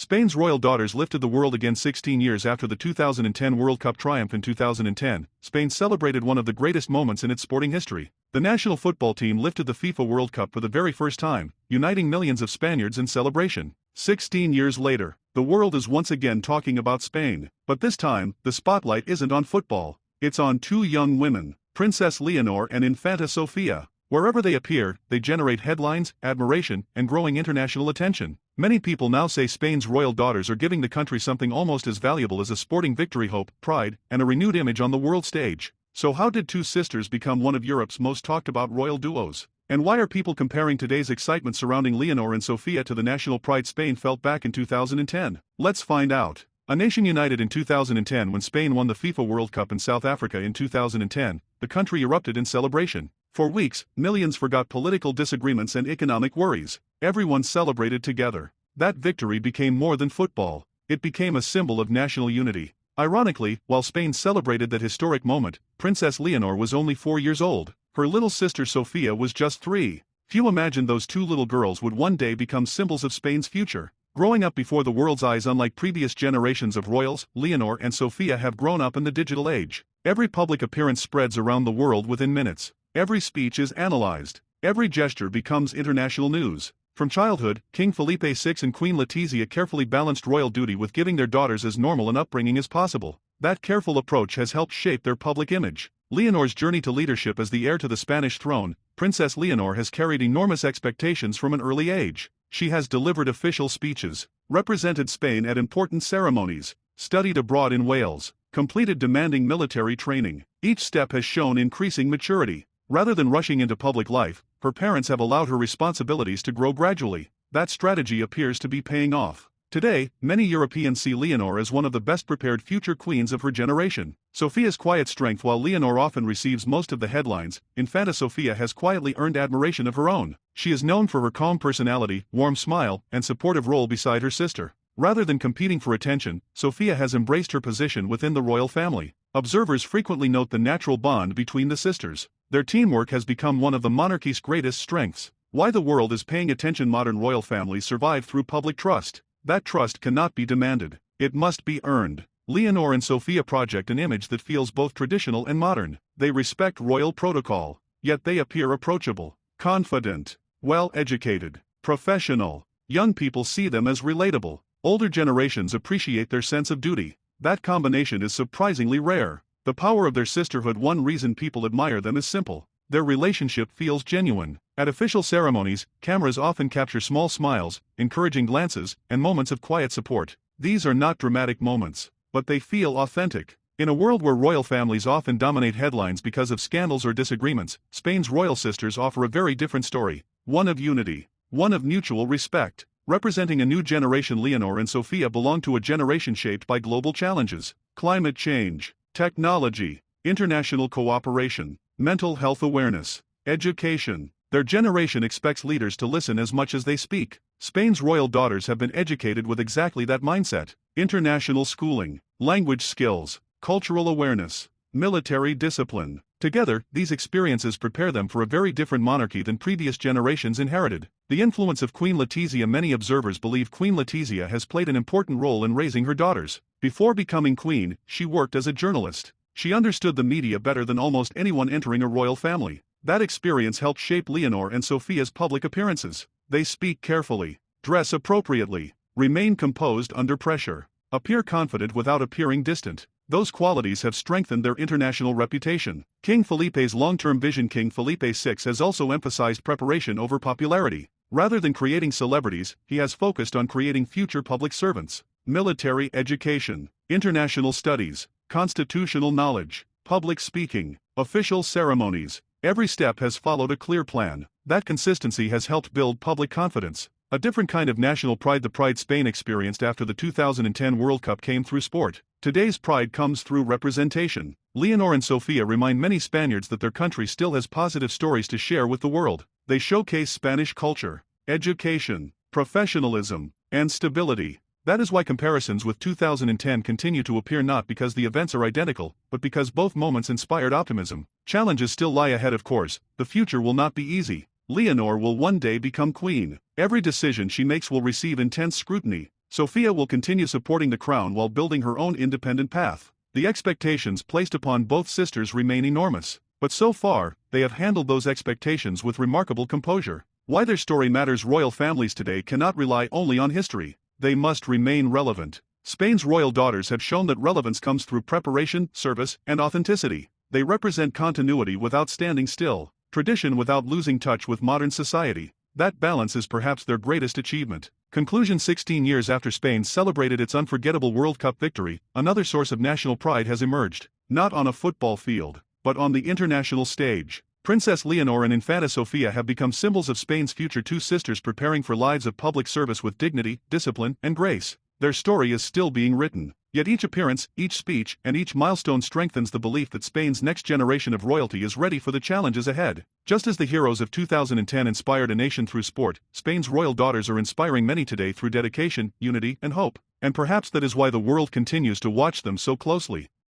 Spain's royal daughters lifted the world again 16 years after the 2010 World Cup triumph. In 2010, Spain celebrated one of the greatest moments in its sporting history. The national football team lifted the FIFA World Cup for the very first time, uniting millions of Spaniards in celebration. 16 years later, the world is once again talking about Spain, but this time, the spotlight isn't on football. It's on two young women, Princess Leonor and Infanta Sofia. Wherever they appear, they generate headlines, admiration, and growing international attention. Many people now say Spain's royal daughters are giving the country something almost as valuable as a sporting victory: hope, pride, and a renewed image on the world stage. So how did two sisters become one of Europe's most talked about royal duos? And why are people comparing today's excitement surrounding Leonor and Sofia to the national pride Spain felt back in 2010? Let's find out. A nation united in 2010 when Spain won the FIFA World Cup in South Africa in 2010, the country erupted in celebration. For weeks, millions forgot political disagreements and economic worries. Everyone celebrated together. That victory became more than football. It became a symbol of national unity. Ironically, while Spain celebrated that historic moment, Princess Leonor was only 4 years old. Her little sister Sofia was just 3. Few imagined those two little girls would one day become symbols of Spain's future. Growing up before the world's eyes, unlike previous generations of royals, Leonor and Sofia have grown up in the digital age. Every public appearance spreads around the world within minutes. Every speech is analyzed. Every gesture becomes international news. From childhood, King Felipe VI and Queen Letizia carefully balanced royal duty with giving their daughters as normal an upbringing as possible. That careful approach has helped shape their public image. Leonor's journey to leadership as the heir to the Spanish throne, Princess Leonor has carried enormous expectations from an early age. She has delivered official speeches, represented Spain at important ceremonies, studied abroad in Wales, completed demanding military training. Each step has shown increasing maturity. Rather than rushing into public life, her parents have allowed her responsibilities to grow gradually. That strategy appears to be paying off. Today, many Europeans see Leonor as one of the best-prepared future queens of her generation. Sofia's quiet strength. While Leonor often receives most of the headlines, Infanta Sofia has quietly earned admiration of her own. She is known for her calm personality, warm smile, and supportive role beside her sister. Rather than competing for attention, Sofia has embraced her position within the royal family. Observers frequently note the natural bond between the sisters. Their teamwork has become one of the monarchy's greatest strengths. Why the world is paying attention? Modern royal families survive through public trust. That trust cannot be demanded. It must be earned. Leonor and Sofia project an image that feels both traditional and modern. They respect royal protocol, yet they appear approachable, confident, well-educated, professional. Young people see them as relatable. Older generations appreciate their sense of duty. That combination is surprisingly rare. The power of their sisterhood. One reason people admire them is simple. Their relationship feels genuine. At official ceremonies, cameras often capture small smiles, encouraging glances, and moments of quiet support. These are not dramatic moments, but they feel authentic. In a world where royal families often dominate headlines because of scandals or disagreements, Spain's royal sisters offer a very different story. One of unity. One of mutual respect. Representing a new generation, Leonor and Sofia belong to a generation shaped by global challenges: climate change, technology, international cooperation, mental health awareness, education. Their generation expects leaders to listen as much as they speak. Spain's royal daughters have been educated with exactly that mindset: international schooling, language skills, cultural awareness, military discipline. Together, these experiences prepare them for a very different monarchy than previous generations inherited. The influence of Queen Letizia. Many observers believe Queen Letizia has played an important role in raising her daughters. Before becoming queen, she worked as a journalist. She understood the media better than almost anyone entering a royal family. That experience helped shape Leonor and Sofia's public appearances. They speak carefully, dress appropriately, remain composed under pressure, appear confident without appearing distant. Those qualities have strengthened their international reputation. King Felipe's long-term vision. King Felipe VI has also emphasized preparation over popularity. Rather than creating celebrities, he has focused on creating future public servants. Military education, international studies, constitutional knowledge, public speaking, official ceremonies. Every step has followed a clear plan. That consistency has helped build public confidence. A different kind of national pride. The pride Spain experienced after the 2010 World Cup came through sport. Today's pride comes through representation. Leonor and Sofia remind many Spaniards that their country still has positive stories to share with the world. They showcase Spanish culture, education, professionalism, and stability. That is why comparisons with 2010 continue to appear, not because the events are identical, but because both moments inspired optimism. Challenges still lie ahead, of course. The future will not be easy. Leonor will one day become queen. Every decision she makes will receive intense scrutiny. Sofia will continue supporting the crown while building her own independent path. The expectations placed upon both sisters remain enormous, but so far, they have handled those expectations with remarkable composure. Why their story matters. Royal families today cannot rely only on history. They must remain relevant. Spain's royal daughters have shown that relevance comes through preparation, service, and authenticity. They represent continuity without standing still, tradition without losing touch with modern society. That balance is perhaps their greatest achievement. Conclusion. 16 years after Spain celebrated its unforgettable World Cup victory, another source of national pride has emerged. Not on a football field, but on the international stage. Princess Leonor and Infanta Sofia have become symbols of Spain's future. Two sisters preparing for lives of public service with dignity, discipline, and grace. Their story is still being written. Yet each appearance, each speech, and each milestone strengthens the belief that Spain's next generation of royalty is ready for the challenges ahead. Just as the heroes of 2010 inspired a nation through sport, Spain's royal daughters are inspiring many today through dedication, unity, and hope. And perhaps that is why the world continues to watch them so closely.